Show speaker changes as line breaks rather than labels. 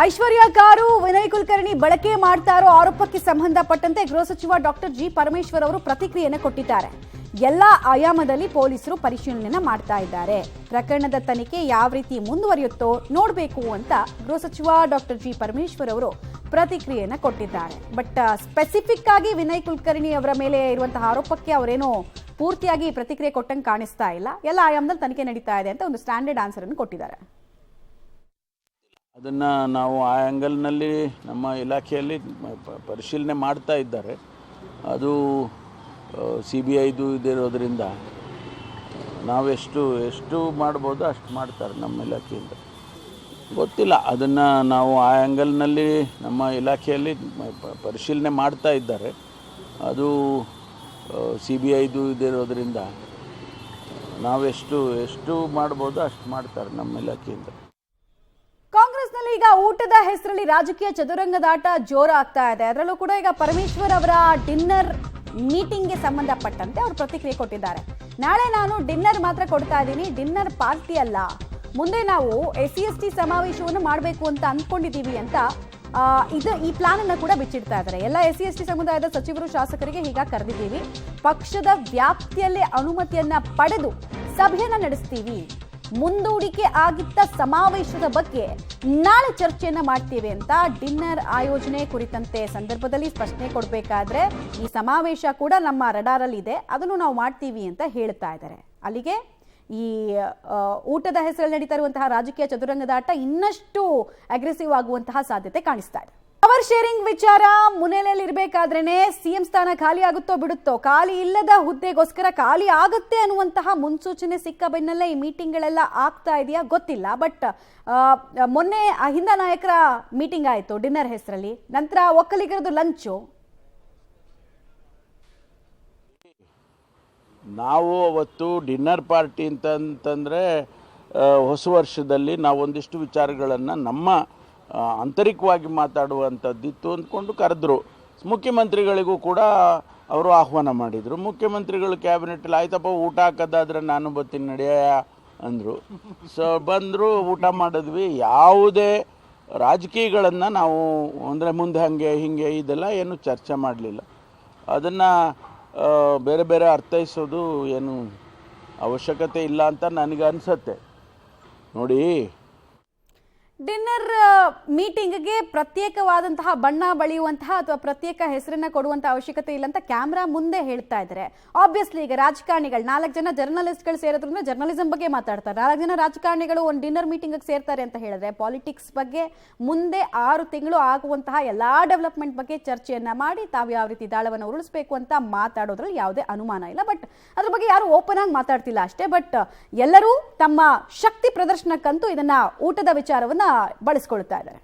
ಐಶ್ವರ್ಯ car Vinay Kulkarni ಬಳಕೆ ಮಾಡ್ತಾ ಇರೋ ಆರೋಪಕ್ಕೆ ಸಂಬಂಧಪಟ್ಟಂತೆ ಗೃಹ ಸಚಿವ ಡಾಕ್ಟರ್ ಜಿ ಪರಮೇಶ್ವರ್ ಅವರು ಪ್ರತಿಕ್ರಿಯೆಯನ್ನು ಕೊಟ್ಟಿದ್ದಾರೆ. ಎಲ್ಲಾ ಆಯಾಮದಲ್ಲಿ ಪೊಲೀಸರು ಪರಿಶೀಲನೆ ಮಾಡ್ತಾ ಇದ್ದಾರೆ. ಪ್ರಕರಣದ ತನಿಖೆ ಯಾವ ರೀತಿ ಮುಂದುವರಿಯುತ್ತೋ ನೋಡಬೇಕು ಅಂತ ಗೃಹ ಸಚಿವ ಡಾಕ್ಟರ್ ಜಿ ಪರಮೇಶ್ವರ್ ಅವರು ಪ್ರತಿಕ್ರಿಯೆಯನ್ನು ಕೊಟ್ಟಿದ್ದಾರೆ. ಬಟ್ ಸ್ಪೆಸಿಫಿಕ್ ಆಗಿ ವಿನಯ್ ಕುಲಕರ್ಣಿ ಅವರ ಮೇಲೆ ಇರುವಂತಹ ಆರೋಪಕ್ಕೆ ಅವರೇನೋ ಪೂರ್ತಿಯಾಗಿ ಪ್ರತಿಕ್ರಿಯೆ ಕೊಟ್ಟಂಗೆ ಕಾಣಿಸ್ತಾ ಇಲ್ಲ. ಎಲ್ಲ ಆಯಾಮದಲ್ಲಿ ತನಿಖೆ ನಡೀತಾ ಇದೆ ಅಂತ ಒಂದು ಸ್ಟ್ಯಾಂಡರ್ಡ್ ಆನ್ಸರ್ ಅನ್ನು ಕೊಟ್ಟಿದ್ದಾರೆ.
ಅದನ್ನು ನಾವು ಆ ಆ್ಯಂಗಲ್ನಲ್ಲಿ ನಮ್ಮ ಇಲಾಖೆಯಲ್ಲಿ ಪರಿಶೀಲನೆ ಮಾಡ್ತಾ ಇದ್ದಾರೆ. ಅದು CBIದು ಇದಿರೋದ್ರಿಂದ ನಾವೆಷ್ಟು ಮಾಡ್ಬೋದು ಅಷ್ಟು ಮಾಡ್ತಾರೆ ನಮ್ಮ ಇಲಾಖೆಯಿಂದ. ಗೊತ್ತಿಲ್ಲ, ಅದನ್ನು ನಾವು ಆ ಆ್ಯಂಗಲ್ನಲ್ಲಿ ನಮ್ಮ ಇಲಾಖೆಯಲ್ಲಿ ಪರಿಶೀಲನೆ ಮಾಡ್ತಾ ಇದ್ದಾರೆ. ಅದು CBIದು ಇದಿರೋದ್ರಿಂದ ನಾವೆಷ್ಟು ಮಾಡ್ಬೋದು ಅಷ್ಟು ಮಾಡ್ತಾರೆ ನಮ್ಮ ಇಲಾಖೆಯಿಂದ.
ಕಾಂಗ್ರೆಸ್ನಲ್ಲಿ ಈಗ ಊಟದ ಹೆಸರಲ್ಲಿ ರಾಜಕೀಯ ಚದುರಂಗದಾಟ ಜೋರಾಗ್ತಾ ಇದೆ. ಅದರಲ್ಲೂ ಕೂಡ ಈಗ ಪರಮೇಶ್ವರ್ ಅವರ ಡಿನ್ನರ್ ಮೀಟಿಂಗ್ಗೆ ಸಂಬಂಧಪಟ್ಟಂತೆ ಅವರು ಪ್ರತಿಕ್ರಿಯೆ ಕೊಟ್ಟಿದ್ದಾರೆ. ನಾಳೆ ನಾನು ಡಿನ್ನರ್ ಮಾತ್ರ ಕೊಡ್ತಾ ಇದ್ದೀನಿ, ಡಿನ್ನರ್ ಪಾರ್ಟಿ ಅಲ್ಲ. ಮುಂದೆ ನಾವು SC/ST ಸಮಾವೇಶವನ್ನು ಮಾಡಬೇಕು ಅಂತ ಅಂದ್ಕೊಂಡಿದ್ದೀವಿ ಅಂತ ಈ ಪ್ಲಾನ್ ಅನ್ನು ಕೂಡ ಬಿಚ್ಚಿಡ್ತಾ ಇದ್ದಾರೆ. ಎಲ್ಲ SC/ST ಸಮುದಾಯದ ಸಚಿವರು ಶಾಸಕರಿಗೆ ಹೀಗ ಕರೆದಿದ್ದೀವಿ, ಪಕ್ಷದ ವ್ಯಾಪ್ತಿಯಲ್ಲೇ ಅನುಮತಿಯನ್ನ ಪಡೆದು ಸಭೆಯನ್ನ ನಡೆಸ್ತೀವಿ, ಮುಂದೂಡಿಕೆ ಆಗಿದ್ದ ಸಮಾವೇಶದ ಬಗ್ಗೆ ನಾಳೆ ಚರ್ಚೆಯನ್ನ ಮಾಡ್ತೀವಿ ಅಂತ ಡಿನ್ನರ್ ಆಯೋಜನೆ ಕುರಿತಂತೆ ಸಂದರ್ಭದಲ್ಲಿ ಸ್ಪಷ್ಟನೆ ಕೊಡಬೇಕಾದ್ರೆ ಈ ಸಮಾವೇಶ ಕೂಡ ನಮ್ಮ ರಡಾರಲ್ಲಿ ಇದೆ, ಅದನ್ನು ನಾವು ಮಾಡ್ತೀವಿ ಅಂತ ಹೇಳ್ತಾ ಇದ್ದಾರೆ. ಅಲ್ಲಿಗೆ ಈ ಊಟದ ಹೆಸರಲ್ಲಿ ನಡೀತಾ ಇರುವಂತಹ ರಾಜಕೀಯ ಚದುರಂಗದಾಟ ಇನ್ನಷ್ಟು ಅಗ್ರೆಸಿವ್ ಆಗುವಂತಹ ಸಾಧ್ಯತೆ ಕಾಣಿಸ್ತಾ ಇದೆ. ಪವರ್ ಶೇರಿಂಗ್ ವಿಚಾರ ಮುನ್ನೆಲೆಯಲ್ಲಿ ಇರಬೇಕಾದ್ರೇನೆ CM ಸ್ಥಾನ ಖಾಲಿ ಆಗುತ್ತೋ ಬಿಡುತ್ತೋ, ಖಾಲಿ ಇಲ್ಲದ ಹುದ್ದೆಗೋಸ್ಕರ ಖಾಲಿ ಆಗುತ್ತೆ ಅನ್ನುವಂತಹ ಮುನ್ಸೂಚನೆ ಸಿಕ್ಕ ಬೆನ್ನಲ್ಲೇ ಈ ಮೀಟಿಂಗ್ಗಳೆಲ್ಲ ಆಗ್ತಾ ಇದೆಯಾ ಗೊತ್ತಿಲ್ಲ. ಬಟ್ ಮೊನ್ನೆ ಹಿಂದ ನಾಯಕರ ಮೀಟಿಂಗ್ ಆಯಿತು ಡಿನ್ನರ್ ಹೆಸರಲ್ಲಿ, ನಂತರ ಒಕ್ಕಲಿಗರದು ಲಂಚು.
ನಾವು ಅವತ್ತು ಡಿನ್ನರ್ ಪಾರ್ಟಿ ಅಂತಂದರೆ ಹೊಸ ವರ್ಷದಲ್ಲಿ ನಾವೊಂದಿಷ್ಟು ವಿಚಾರಗಳನ್ನು ನಮ್ಮ ಆಂತರಿಕವಾಗಿ ಮಾತಾಡುವಂಥದ್ದಿತ್ತು ಅಂದ್ಕೊಂಡು ಕರೆದ್ರು. ಮುಖ್ಯಮಂತ್ರಿಗಳಿಗೂ ಕೂಡ ಅವರು ಆಹ್ವಾನ ಮಾಡಿದರು. ಮುಖ್ಯಮಂತ್ರಿಗಳು ಕ್ಯಾಬಿನೆಟಲ್ಲಿ ಆಯ್ತಪ್ಪ ಊಟ ಹಾಕೋದಾದ್ರೆ ನಾನು ಬರ್ತೀನಿ ನಡೆಯ ಅಂದರು. ಸೊ ಬಂದರು, ಊಟ ಮಾಡಿದ್ವಿ. ಯಾವುದೇ ರಾಜಕೀಯಗಳನ್ನು ನಾವು ಅಂದರೆ ಮುಂದೆ ಹಿಂಗೆ ಇದೆಲ್ಲ ಏನು ಚರ್ಚೆ ಮಾಡಲಿಲ್ಲ. ಅದನ್ನು ಬೇರೆ ಬೇರೆ ಅರ್ಥೈಸೋದು ಏನು ಅವಶ್ಯಕತೆ ಇಲ್ಲ ಅಂತ ನನಗೆ ಅನಿಸುತ್ತೆ. ನೋಡಿ,
ಡಿನ್ನರ್ ಮೀಟಿಂಗ್ಗೆ ಪ್ರತ್ಯೇಕವಾದಂತಹ ಬಣ್ಣ ಬಳಿಯುವಂತಹ ಅಥವಾ ಪ್ರತ್ಯೇಕ ಹೆಸರನ್ನ ಕೊಡುವಂತಹ ಅವಶ್ಯಕತೆ ಇಲ್ಲ ಅಂತ ಕ್ಯಾಮ್ರಾ ಮುಂದೆ ಹೇಳ್ತಾ ಇದ್ದಾರೆ. ಆಬ್ವಿಯಸ್ಲಿ ಈಗ ರಾಜಕಾರಣಿಗಳು 4 ಜನ ಜರ್ನಲಿಸ್ಟ್ಗಳು ಸೇರೋದ್ರಿಂದ ಜರ್ನಲಿಸಂ ಬಗ್ಗೆ ಮಾತಾಡ್ತಾರೆ. 4 ಜನ ರಾಜಕಾರಣಿಗಳು ಒಂದು ಡಿನ್ನರ್ ಮೀಟಿಂಗ್ ಸೇರ್ತಾರೆ ಅಂತ ಹೇಳಿದ್ರೆ ಪಾಲಿಟಿಕ್ಸ್ ಬಗ್ಗೆ ಮುಂದೆ 6 ತಿಂಗಳು ಆಗುವಂತಹ ಎಲ್ಲಾ ಡೆವಲಪ್ಮೆಂಟ್ ಬಗ್ಗೆ ಚರ್ಚೆಯನ್ನ ಮಾಡಿ ತಾವು ಯಾವ ರೀತಿ ದಾಳವನ್ನು ಉರುಳಿಸಬೇಕು ಅಂತ ಮಾತಾಡೋದ್ರಲ್ಲಿ ಯಾವುದೇ ಅನುಮಾನ ಇಲ್ಲ. ಬಟ್ ಅದ್ರ ಬಗ್ಗೆ ಯಾರು ಓಪನ್ ಆಗಿ ಮಾತಾಡ್ತಿಲ್ಲ ಅಷ್ಟೇ. ಬಟ್ ಎಲ್ಲರೂ ತಮ್ಮ ಶಕ್ತಿ ಪ್ರದರ್ಶನಕ್ಕಂತೂ ಇದನ್ನ ಊಟದ ವಿಚಾರವನ್ನ ಬಳಸ್ಕೊಳ್ತಾ ಇದ್ದಾರೆ.